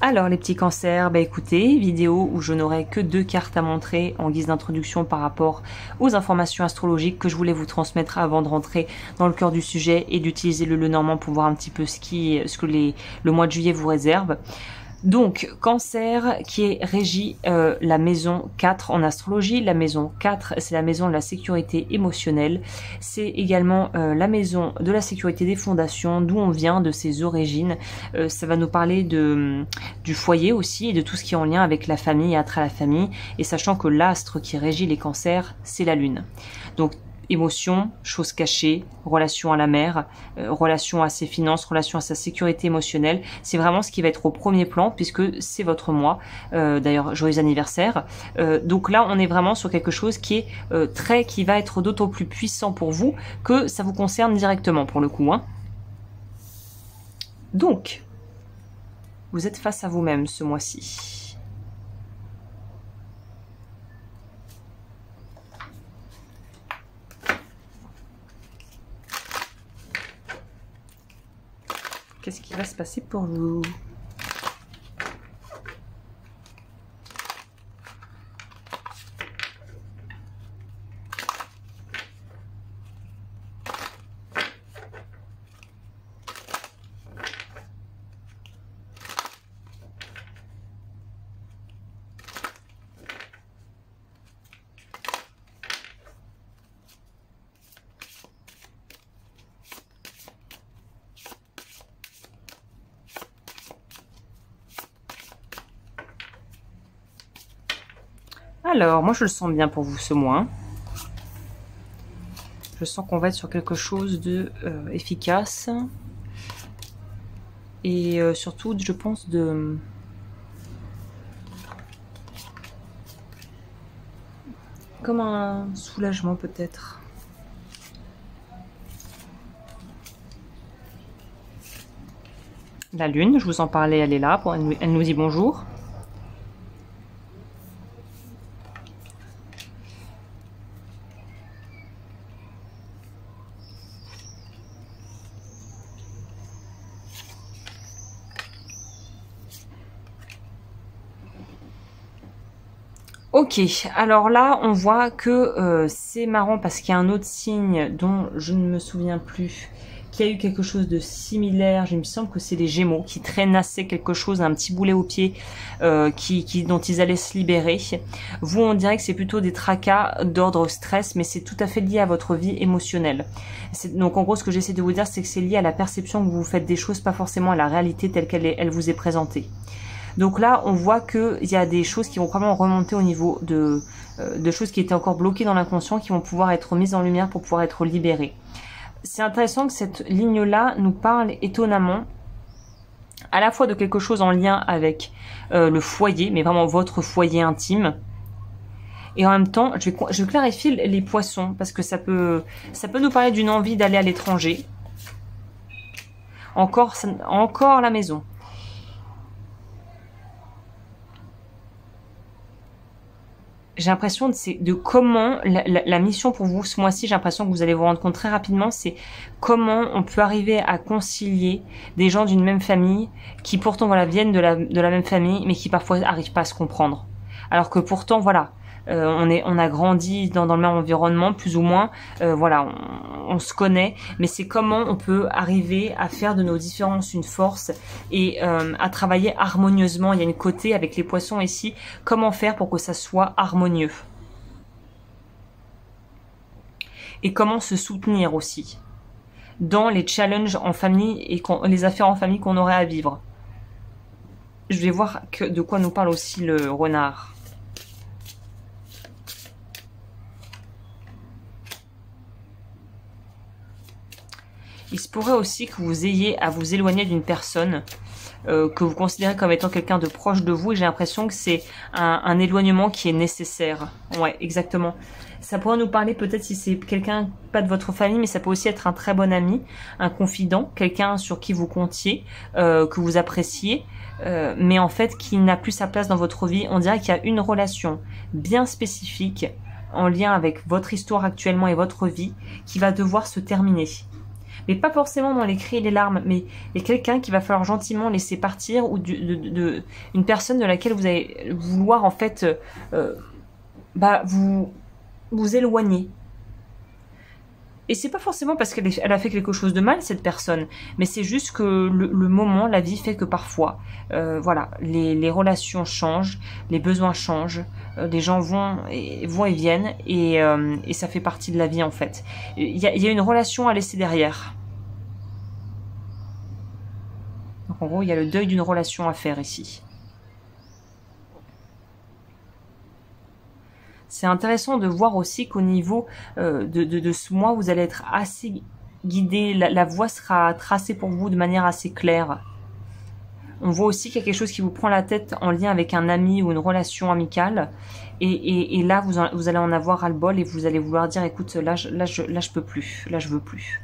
Alors les petits cancers, bah écoutez, vidéo où je n'aurai que 2 cartes à montrer en guise d'introduction par rapport aux informations astrologiques que je voulais vous transmettre avant de rentrer dans le cœur du sujet et d'utiliser le Lenormand pour voir un petit peu ce que le mois de juillet vous réserve. Donc, Cancer qui est régi la maison 4 en astrologie. La maison 4, c'est la maison de la sécurité émotionnelle. C'est également la maison de la sécurité des fondations, d'où on vient, de ses origines. Ça va nous parler du foyer aussi et de tout ce qui est en lien avec la famille et à travers la famille. Et sachant que l'astre qui régit les cancers, c'est la lune. Donc, émotions, choses cachées, relation à la mère, relation à ses finances, relation à sa sécurité émotionnelle. C'est vraiment ce qui va être au premier plan puisque c'est votre mois. D'ailleurs, joyeux anniversaire. Donc là, on est vraiment sur quelque chose qui est qui va être d'autant plus puissant pour vous que ça vous concerne directement pour le coup. Hein. Donc, vous êtes face à vous-même ce mois-ci. Qu'est-ce qui va se passer pour vous? Alors, moi je le sens bien pour vous ce mois. Je sens qu'on va être sur quelque chose de efficace. Et surtout, je pense, comme un soulagement peut-être. La lune, je vous en parlais, elle est là, elle nous dit bonjour. Ok, alors là, on voit que c'est marrant parce qu'il y a un autre signe dont je ne me souviens plus, qui a eu quelque chose de similaire. Il me semble que c'est les Gémeaux qui traînassaient quelque chose, un petit boulet au pied dont ils allaient se libérer. Vous, on dirait que c'est plutôt des tracas d'ordre stress, mais c'est tout à fait lié à votre vie émotionnelle. Donc en gros, ce que j'essaie de vous dire, c'est que c'est lié à la perception que vous faites des choses, pas forcément à la réalité telle qu'elle vous est présentée. Donc là, on voit qu'il y a des choses qui vont probablement remonter au niveau de choses qui étaient encore bloquées dans l'inconscient, qui vont pouvoir être mises en lumière pour pouvoir être libérées. C'est intéressant que cette ligne-là nous parle étonnamment à la fois de quelque chose en lien avec le foyer, mais vraiment votre foyer intime. Et en même temps, je clarifie les poissons, parce que ça peut nous parler d'une envie d'aller à l'étranger. Encore la maison. J'ai l'impression de comment la mission pour vous ce mois-ci, j'ai l'impression que vous allez vous rendre compte très rapidement, c'est comment on peut arriver à concilier des gens d'une même famille qui pourtant voilà viennent de la même famille, mais qui parfois n'arrivent pas à se comprendre. Alors que pourtant voilà, on a grandi dans le même environnement plus ou moins, voilà, on se connaît, mais c'est comment on peut arriver à faire de nos différences une force et à travailler harmonieusement. Il y a une côté avec les poissons ici, comment faire pour que ça soit harmonieux et comment se soutenir aussi dans les challenges en famille et les affaires en famille qu'on aurait à vivre. Je vais voir de quoi nous parle aussi le renard. Il se pourrait aussi que vous ayez à vous éloigner d'une personne que vous considérez comme étant quelqu'un de proche de vous. Et j'ai l'impression que c'est un éloignement qui est nécessaire. Ouais, exactement. Ça pourrait nous parler peut-être si c'est quelqu'un, pas de votre famille, mais ça peut aussi être un très bon ami, un confident, quelqu'un sur qui vous comptiez, que vous appréciez, mais en fait qui n'a plus sa place dans votre vie. On dirait qu'il y a une relation bien spécifique en lien avec votre histoire actuellement et votre vie qui va devoir se terminer. mais pas forcément dans les cris et les larmes, mais il y a quelqu'un qu'il va falloir gentiment laisser partir, ou une personne de laquelle vous allez vouloir en fait vous éloigner. Et c'est pas forcément parce qu'elle a fait quelque chose de mal, cette personne, mais c'est juste que le moment, la vie fait que parfois, voilà, les relations changent, les besoins changent, les gens vont et viennent, et ça fait partie de la vie en fait. Il y a une relation à laisser derrière. Donc en gros, il y a le deuil d'une relation à faire ici. C'est intéressant de voir aussi qu'au niveau de ce mois, vous allez être assez guidé, la voie sera tracée pour vous de manière assez claire. On voit aussi qu'il y a quelque chose qui vous prend la tête en lien avec un ami ou une relation amicale. Et là, vous allez en avoir ras-le-bol et vous allez vouloir dire, écoute, là je peux plus, là je veux plus.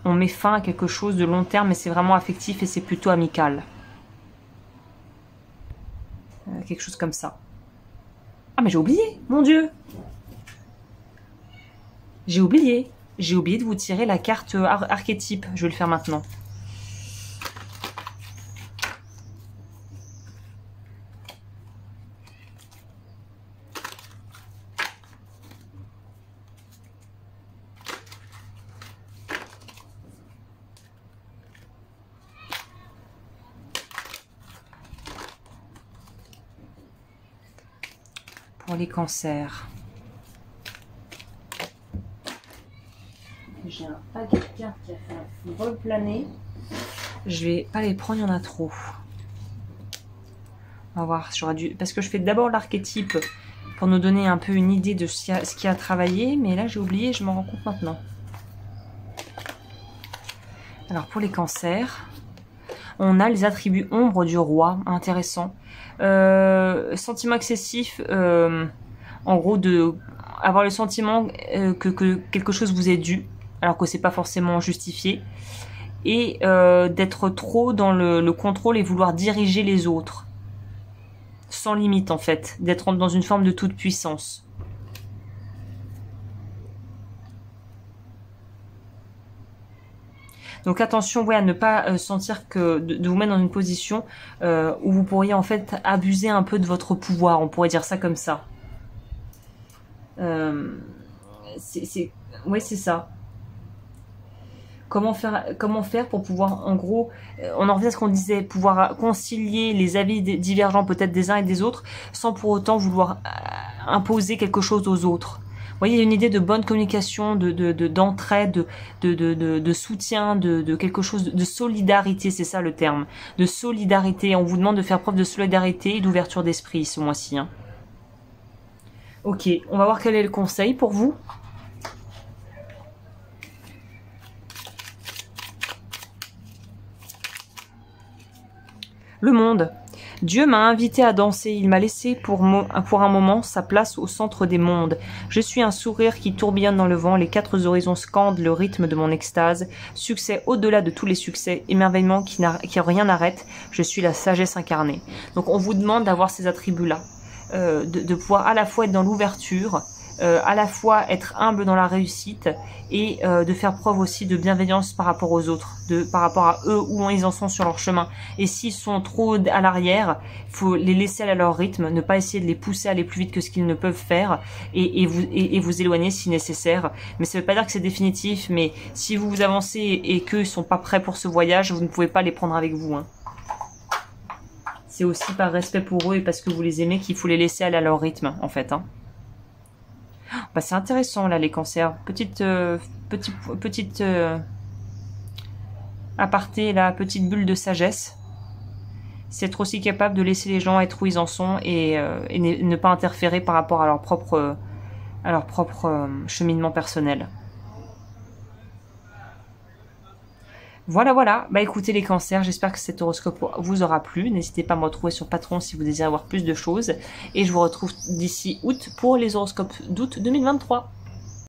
On met fin à quelque chose de long terme, mais c'est vraiment affectif et c'est plutôt amical. Quelque chose comme ça. Ah mais j'ai oublié, mon Dieu. J'ai oublié de vous tirer la carte archétype. Je vais le faire maintenant. Pour les cancers. J'ai un paquet de cartes qui a fait un vol plané. Je vais pas les prendre, il y en a trop. On va voir, j'aurais dû... Parce que je fais d'abord l'archétype pour nous donner un peu une idée de ce qui a travaillé. Mais là, j'ai oublié, je m'en rends compte maintenant. Alors, pour les cancers, on a les attributs ombre du roi. Intéressant. Sentiment excessif, en gros de avoir le sentiment que quelque chose vous est dû alors que c'est pas forcément justifié, et d'être trop dans le contrôle et vouloir diriger les autres sans limite en fait, d'être dans une forme de toute puissance. Donc attention, ouais, à ne pas sentir que de vous mettre dans une position où vous pourriez en fait abuser un peu de votre pouvoir, on pourrait dire ça comme ça. Ouais, c'est ça. Comment faire pour pouvoir, en gros, on en revient à ce qu'on disait, pouvoir concilier les avis divergents peut-être des uns et des autres, sans pour autant vouloir imposer quelque chose aux autres. Vous voyez, il y a une idée de bonne communication, d'entraide, de soutien, de quelque chose, de solidarité, c'est ça le terme, de solidarité. On vous demande de faire preuve de solidarité et d'ouverture d'esprit ce mois-ci. Hein. Ok, on va voir quel est le conseil pour vous. Le monde. Dieu m'a invité à danser, il m'a laissé pour un moment sa place au centre des mondes. Je suis un sourire qui tourbillonne dans le vent, les quatre horizons scandent le rythme de mon extase. Succès au-delà de tous les succès, émerveillement qui rien n'arrête, je suis la sagesse incarnée. Donc on vous demande d'avoir ces attributs-là, de pouvoir à la fois être dans l'ouverture, à la fois être humble dans la réussite et de faire preuve aussi de bienveillance par rapport aux autres, par rapport à eux, où ils en sont sur leur chemin. Et s'ils sont trop à l'arrière, il faut les laisser à leur rythme, ne pas essayer de les pousser à aller plus vite que ce qu'ils ne peuvent faire et vous éloigner si nécessaire. Mais ça ne veut pas dire que c'est définitif, mais si vous avancez et qu'eux ne sont pas prêts pour ce voyage, vous ne pouvez pas les prendre avec vous. Hein. C'est aussi par respect pour eux et parce que vous les aimez qu'il faut les laisser aller à leur rythme, en fait. Hein. Bah, c'est intéressant là les cancers. Petite aparté, la petite bulle de sagesse. C'est être aussi capable de laisser les gens être où ils en sont et ne pas interférer par rapport à leur propre cheminement personnel. Voilà. Bah écoutez les cancers, j'espère que cet horoscope vous aura plu. N'hésitez pas à me retrouver sur Patreon si vous désirez avoir plus de choses. Et je vous retrouve d'ici août pour les horoscopes d'août 2023.